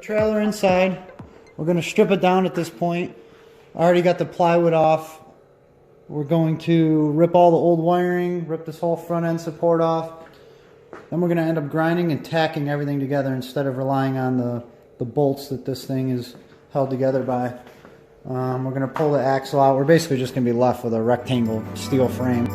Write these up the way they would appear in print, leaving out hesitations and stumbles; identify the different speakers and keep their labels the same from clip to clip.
Speaker 1: trailer inside. We're going to strip it down at this point. I already got the plywood off. We're going to rip all the old wiring, rip this whole front end support off. Then we're going to end up grinding and tacking everything together instead of relying on the bolts that this thing is held together by. We're going to pull the axle out. We're basically just going to be left with a rectangle steel frame.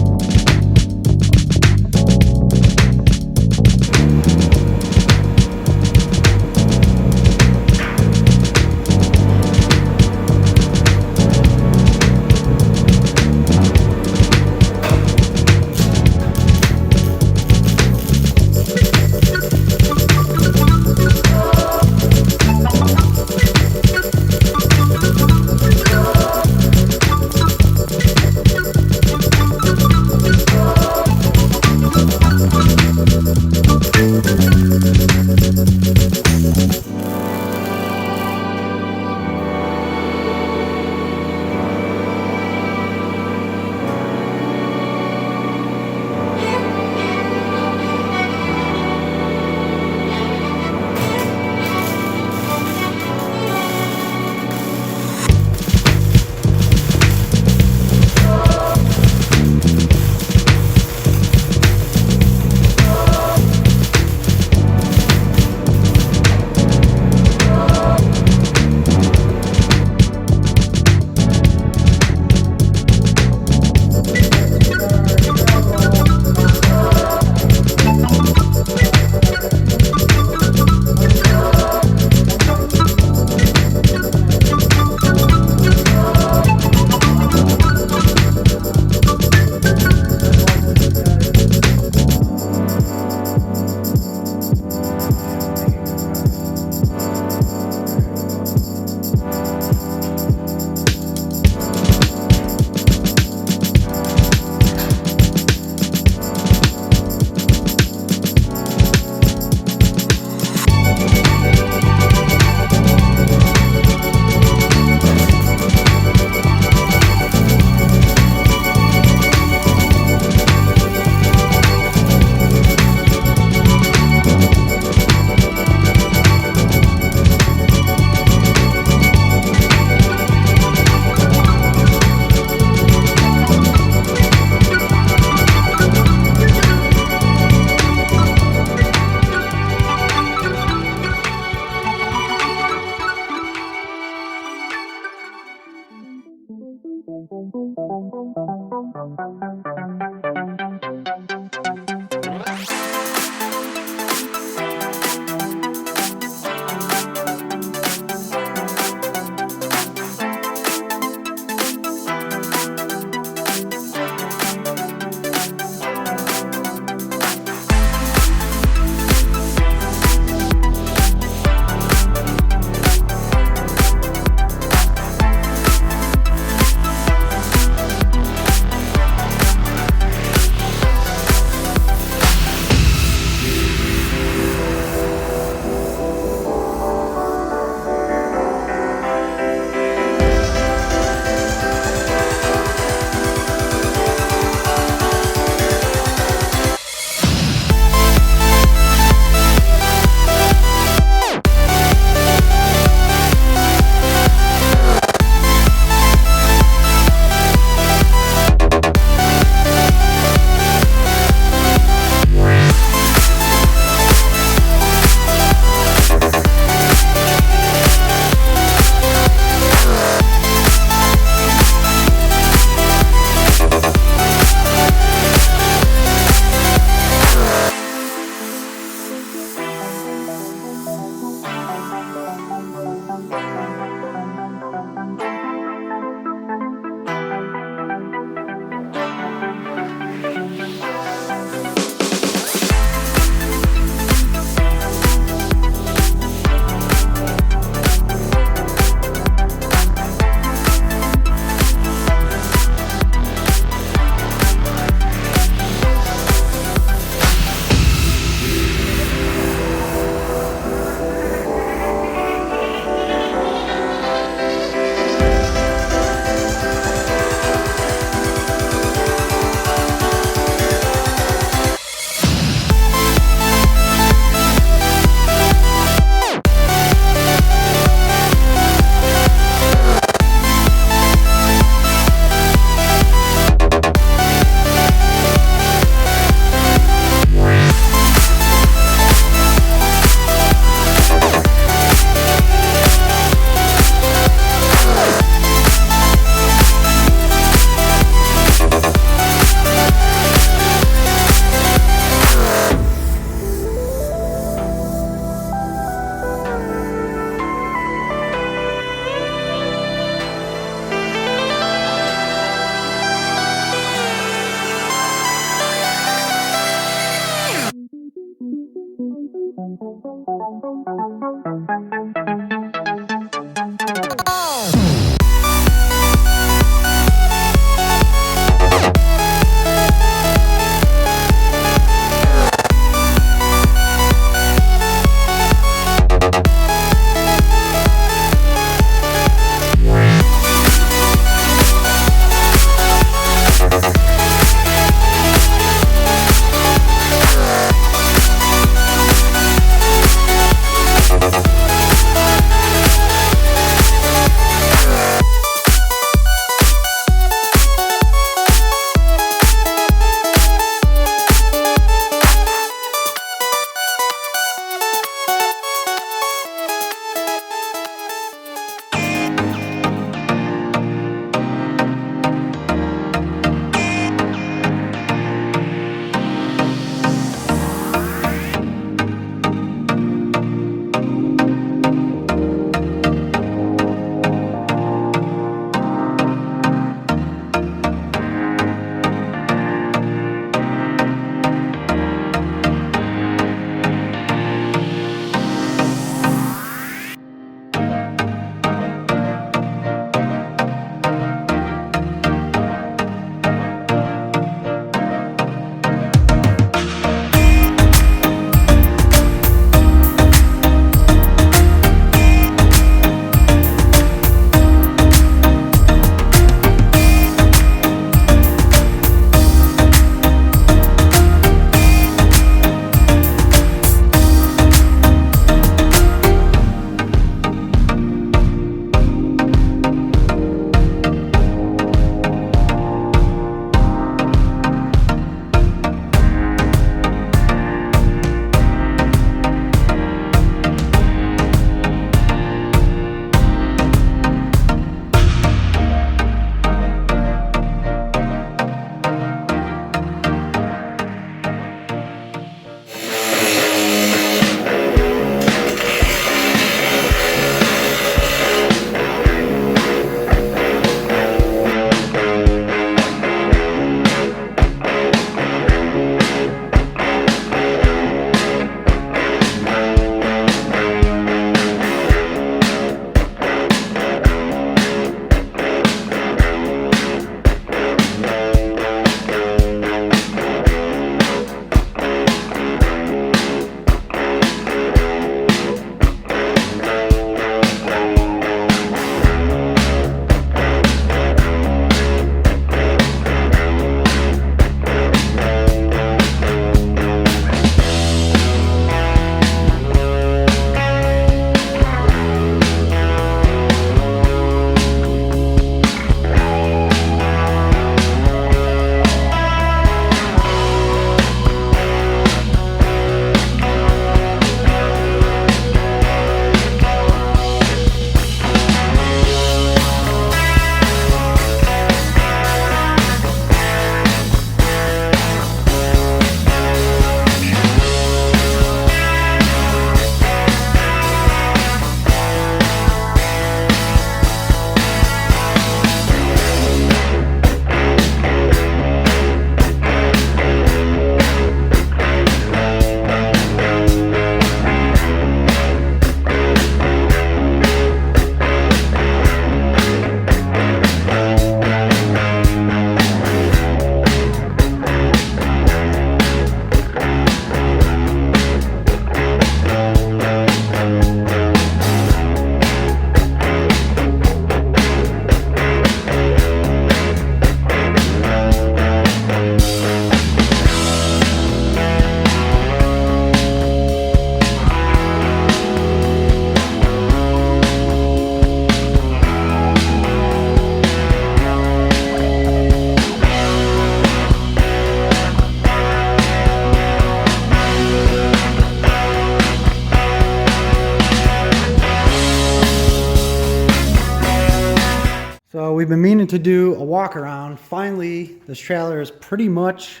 Speaker 1: So we've been meaning to do a walk around. Finally, this trailer is pretty much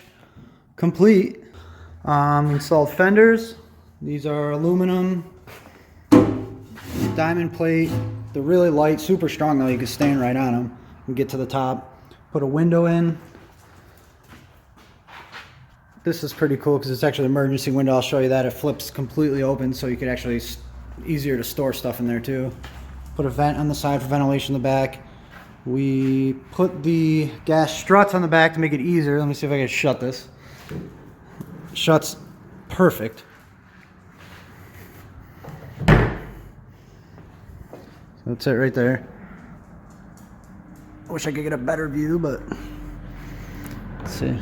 Speaker 1: complete. Installed fenders. These are aluminum diamond plate. They're really light, super strong though. You can stand right on them and get to the top. Put a window in. this is pretty cool because it's actually an emergency window. I'll show you that. It flips completely open so you can actually, easier to store stuff in there too. Put a vent on the side for ventilation in the back. We put the gas struts on the back to make it easier. Let me see if I can shut this. Shuts perfect. So that's it right there. I wish I could get a better view, but let's see.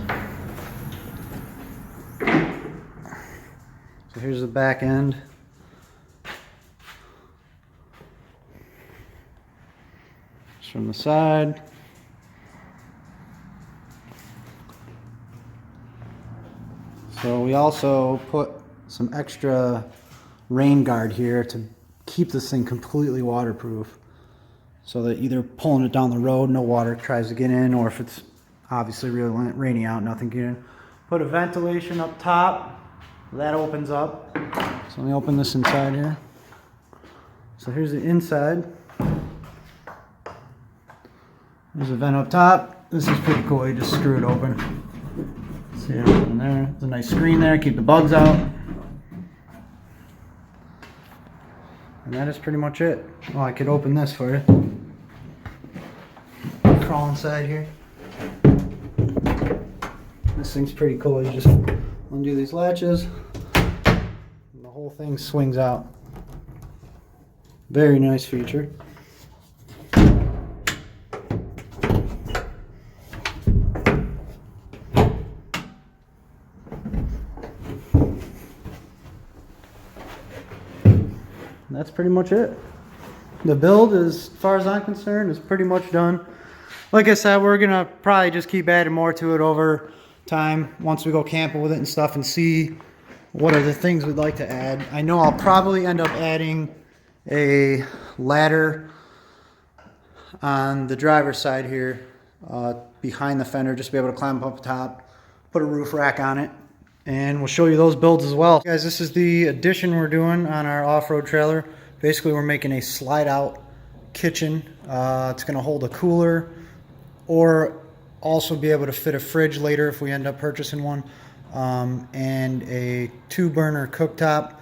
Speaker 1: So here's the back end. Just from the side. So we also put some extra rain guard here to keep this thing completely waterproof, so that either pulling it down the road, no water tries to get in, or if it's obviously really rainy out, nothing get in. Put a ventilation up top, that opens up. So let me open this inside here. So here's the inside. There's a vent up top. This is pretty cool, you just screw it open. See it open there. There's a nice screen there, keep the bugs out. And that is pretty much it. Oh, I could open this for you. Crawl inside here. This thing's pretty cool. You just undo these latches, and the whole thing swings out. Very nice feature. That's pretty much it. The build, as far as I'm concerned, is pretty much done. Like I said, we're gonna probably just keep adding more to it over time once we go camping with it and stuff, and see what are the things we'd like to add. I know I'll probably end up adding a ladder on the driver's side here, behind the fender, just to be able to climb up top, put a roof rack on it, and we'll show you those builds as well. Guys, this is the addition we're doing on our off-road trailer. Basically, we're making a slide-out kitchen. It's going to hold a cooler, or also be able to fit a fridge later if we end up purchasing one, and a 2-burner cooktop.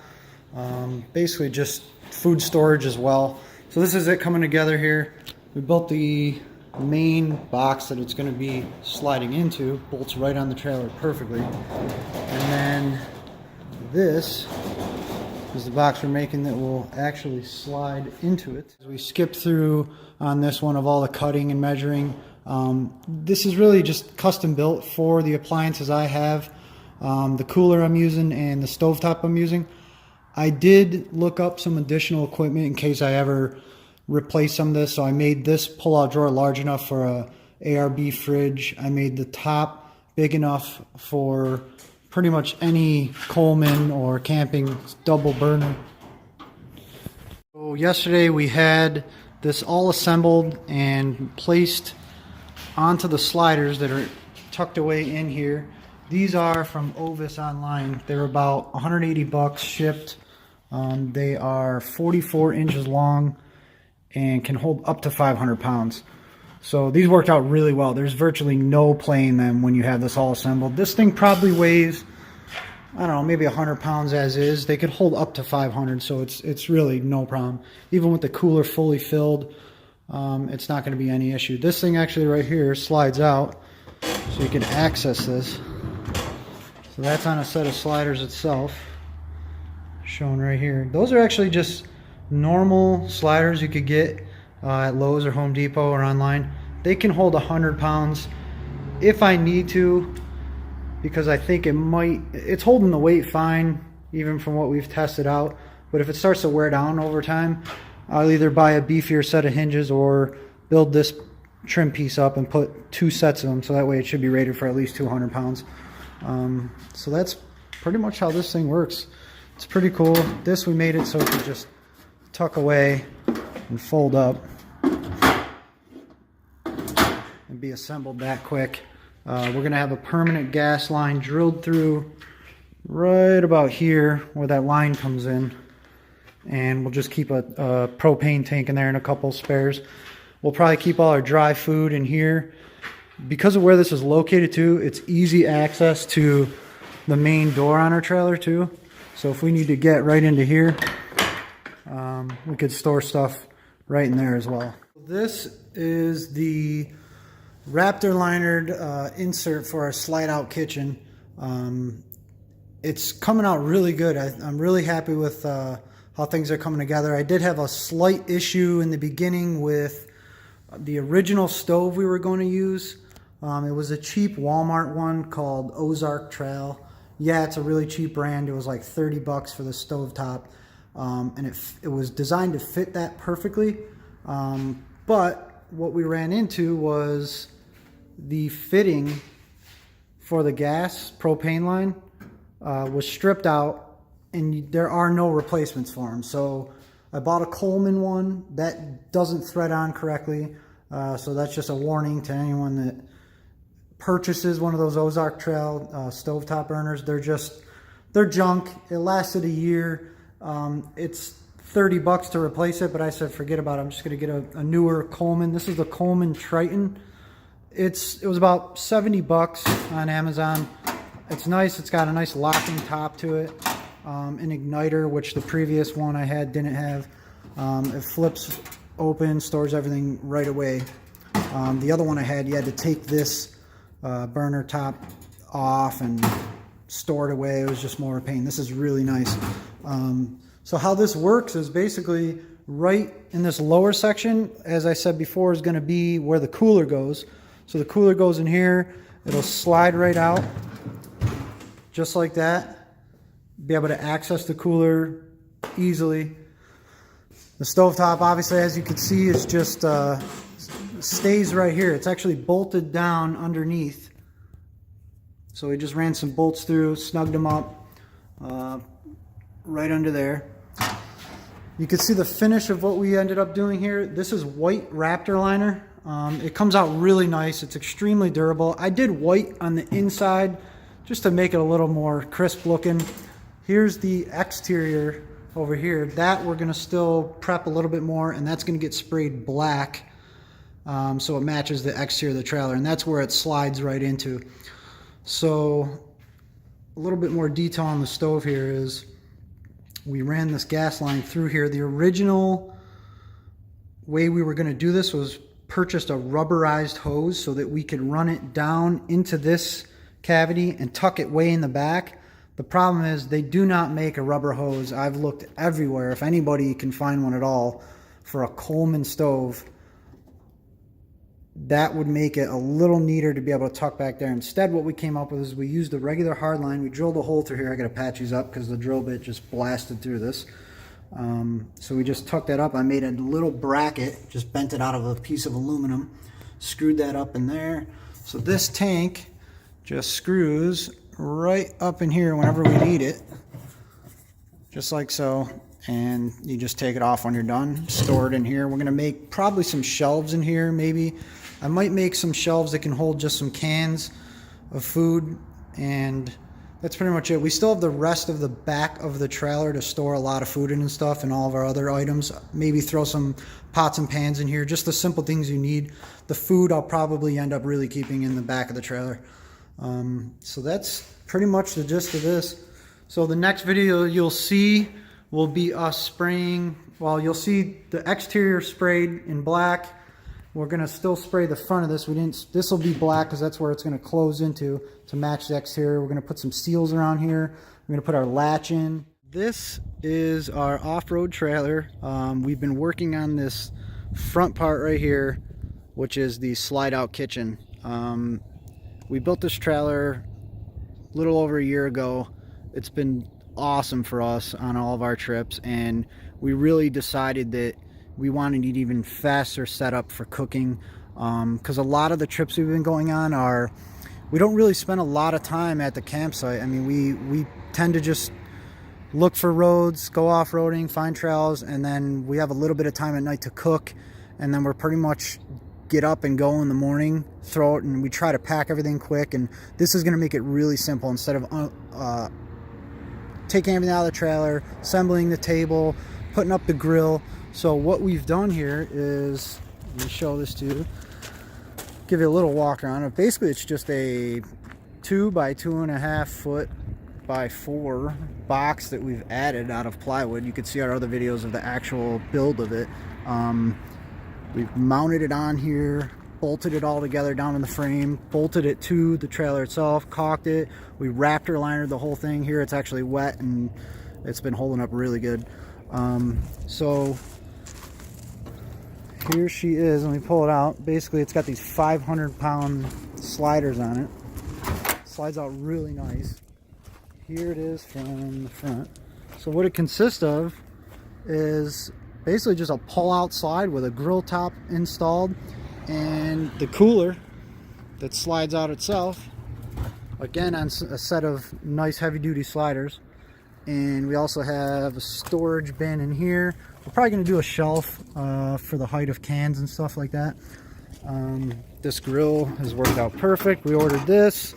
Speaker 1: Basically just food storage as well. So this is it coming together here. We built the main box that it's going to be sliding into, bolts right on the trailer perfectly, and then this is the box we're making that will actually slide into it. As we skip through on this one of all the cutting and measuring, this is really just custom built for the appliances I have, the cooler I'm using and the stovetop I'm using. I did look up some additional equipment in case I ever replace some of this, so I made this pull-out drawer large enough for a ARB fridge. I made the top big enough for pretty much any Coleman or camping double burner. So yesterday we had this all assembled and placed onto the sliders that are tucked away in here. These are from Ovis online. They're about 180 bucks shipped. They are 44 inches long and can hold up to 500 pounds. So these worked out really well. There's virtually no playing them when you have this all assembled. This thing probably weighs, I don't know, maybe 100 pounds as is. They could hold up to 500, so it's really no problem. Even with the cooler fully filled, it's not going to be any issue. This thing actually right here slides out, so you can access this. So that's on a set of sliders itself, shown right here. Those are actually just normal sliders you could get at Lowe's or Home Depot or online. They can hold 100 pounds if I need to, because I think it's holding the weight fine even from what we've tested out. But if it starts to wear down over time, I'll either buy a beefier set of hinges or build this trim piece up and put 2 sets of them, so that way it should be rated for at least 200 pounds. So that's pretty much how this thing works. It's pretty cool. This, we made it so it could just tuck away and fold up and be assembled that quick. We're going to have a permanent gas line drilled through right about here where that line comes in, and we'll just keep a propane tank in there and a couple spares. We'll probably keep all our dry food in here. Because of where this is located too, it's easy access to the main door on our trailer too. So if we need to get right into here, we could store stuff right in there as well. This is the Raptor linered insert for our slide out kitchen. It's coming out really good. I'm really happy with how things are coming together. I did have a slight issue in the beginning with the original stove we were going to use. It was a cheap Walmart one called Ozark Trail. Yeah, it's a really cheap brand. It was like 30 bucks for the stovetop. And it was designed to fit that perfectly. But what we ran into was the fitting for the gas propane line was stripped out, and there are no replacements for them. So I bought a Coleman one that doesn't thread on correctly. So that's just a warning to anyone that purchases one of those Ozark Trail stovetop burners. They're junk. It lasted a year. It's 30 bucks to replace it, but I said forget about it. I'm just going to get a newer Coleman. This is the Coleman Triton. It was about 70 bucks on Amazon. It's nice. It's got a nice locking top to it. An igniter, which the previous one I had didn't have. It flips open, stores everything right away. The other one I had, you had to take this burner top off and store it away. It was just more a pain. This is really nice. So how this works is basically right in this lower section, as I said before, is going to be where the cooler goes. So the cooler goes in here. It'll slide right out just like that. Be able to access the cooler easily. The stovetop, obviously, as you can see, is just stays right here. It's actually bolted down underneath. So we just ran some bolts through, snugged them up right under there. You can see the finish of what we ended up doing here. This is white Raptor liner. It comes out really nice. It's extremely durable. I did white on the inside just to make it a little more crisp looking. Here's the exterior over here. That we're gonna still prep a little bit more, and that's gonna get sprayed black so it matches the exterior of the trailer, and that's where it slides right into. So a little bit more detail on the stove here is we ran this gas line through here. The original way we were going to do this was purchased a rubberized hose so that we could run it down into this cavity and tuck it way in the back. The problem is they do not make a rubber hose. I've looked everywhere. If anybody can find one at all for a Coleman stove, that would make it a little neater to be able to tuck back there. Instead, what we came up with is we used a regular hard line. We drilled a hole through here. I got to patch these up because the drill bit just blasted through this. So we just tucked that up. I made a little bracket, just bent it out of a piece of aluminum, screwed that up in there. So this tank just screws right up in here whenever we need it, just like so. And you just take it off when you're done, store it in here. We're going to make probably some shelves in here, maybe. I might make some shelves that can hold just some cans of food, and that's pretty much it. We still have the rest of the back of the trailer to store a lot of food in and stuff, and all of our other items. Maybe throw some pots and pans in here, just the simple things you need. The food I'll probably end up really keeping in the back of the trailer. So that's pretty much the gist of this. So the next video you'll see will be us spraying. Well, you'll see the exterior sprayed in black. We're gonna still spray the front of this. This will be black because that's where it's gonna close into to match the exterior. We're gonna put some seals around here. We're gonna put our latch in. This is our off-road trailer. We've been working on this front part right here, which is the slide-out kitchen. We built this trailer a little over a year ago. It's been awesome for us on all of our trips, and we really decided that we wanted an even faster setup for cooking, because a lot of the trips we've been going on we don't really spend a lot of time at the campsite. I mean, we tend to just look for roads, go off-roading, find trails, and then we have a little bit of time at night to cook, and then we're pretty much get up and go in the morning, throw it, and we try to pack everything quick. And this is going to make it really simple. Instead of taking everything out of the trailer, assembling the table, putting up the grill. So what we've done here is, let me show this to you, give you a little walk around. Basically, it's just a 2 by 2.5 foot 8x4 box that we've added out of plywood. You can see our other videos of the actual build of it. We've mounted it on here, bolted it all together down in the frame, bolted it to the trailer itself, caulked it. We Raptor linered the whole thing. Here it's actually wet and it's been holding up really good. So here she is. Let me pull it out. Basically, it's got these 500-pound sliders on it. Slides out really nice. Here it is from the front. So what it consists of is basically just a pull-out slide with a grill top installed, and the cooler that slides out itself, again on a set of nice heavy-duty sliders. And we also have a storage bin in here. We're probably going to do a shelf for the height of cans and stuff like that. This grill has worked out perfect. We ordered this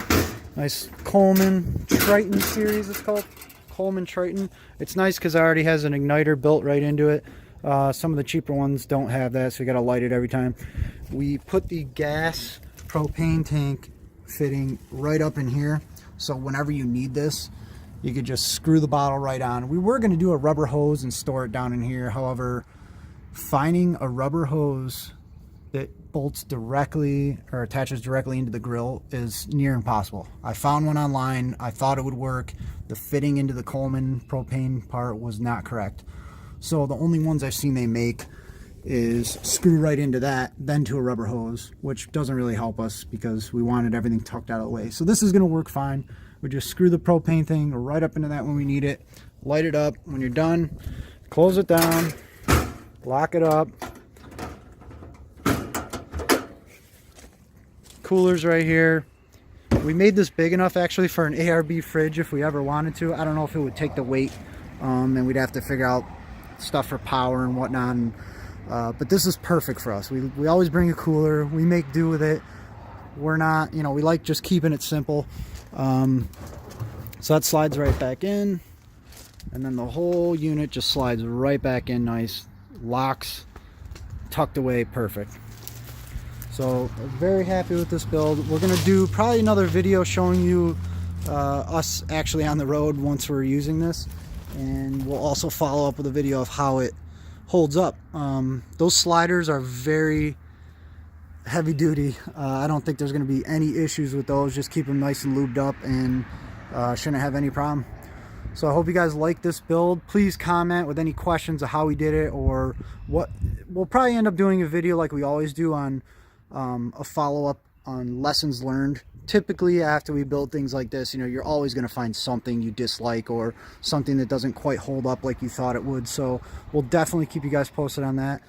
Speaker 1: nice Coleman Triton series, it's called Coleman Triton. It's nice because it already has an igniter built right into it. Some of the cheaper ones don't have that, so you got to light it every time. We put the gas propane tank fitting right up in here, so whenever you need this, you could just screw the bottle right on. We were going to do a rubber hose and store it down in here. However, finding a rubber hose that bolts directly or attaches directly into the grill is near impossible. I found one online. I thought it would work. The fitting into the Coleman propane part was not correct. So the only ones I've seen they make is screw right into that, then to a rubber hose, which doesn't really help us because we wanted everything tucked out of the way. So this is going to work fine. We just screw the propane thing right up into that when we need it, light it up. When you're done, close it down, lock it up. Cooler's right here. We made this big enough actually for an ARB fridge if we ever wanted to. I don't know if it would take the weight, and we'd have to figure out stuff for power and whatnot. And, but this is perfect for us. We always bring a cooler. We make do with it. We're not, you know, we like just keeping it simple. So that slides right back in, and then the whole unit just slides right back in nice, locks, tucked away, perfect. So very happy with this build. We're gonna do probably another video showing you us actually on the road once we're using this, and we'll also follow up with a video of how it holds up. Those sliders are very heavy duty. I don't think there's going to be any issues with those. Just keep them nice and lubed up, and shouldn't have any problem. So I hope you guys like this build. Please comment with any questions of how we did it, or what. We'll probably end up doing a video like we always do on a follow-up on lessons learned. Typically after we build things like this, you know, you're always going to find something you dislike or something that doesn't quite hold up like you thought it would. So we'll definitely keep you guys posted on that.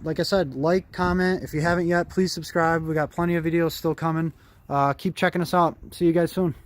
Speaker 1: Like I said, like, comment. If you haven't yet, please subscribe. We got plenty of videos still coming. Keep checking us out. See you guys soon.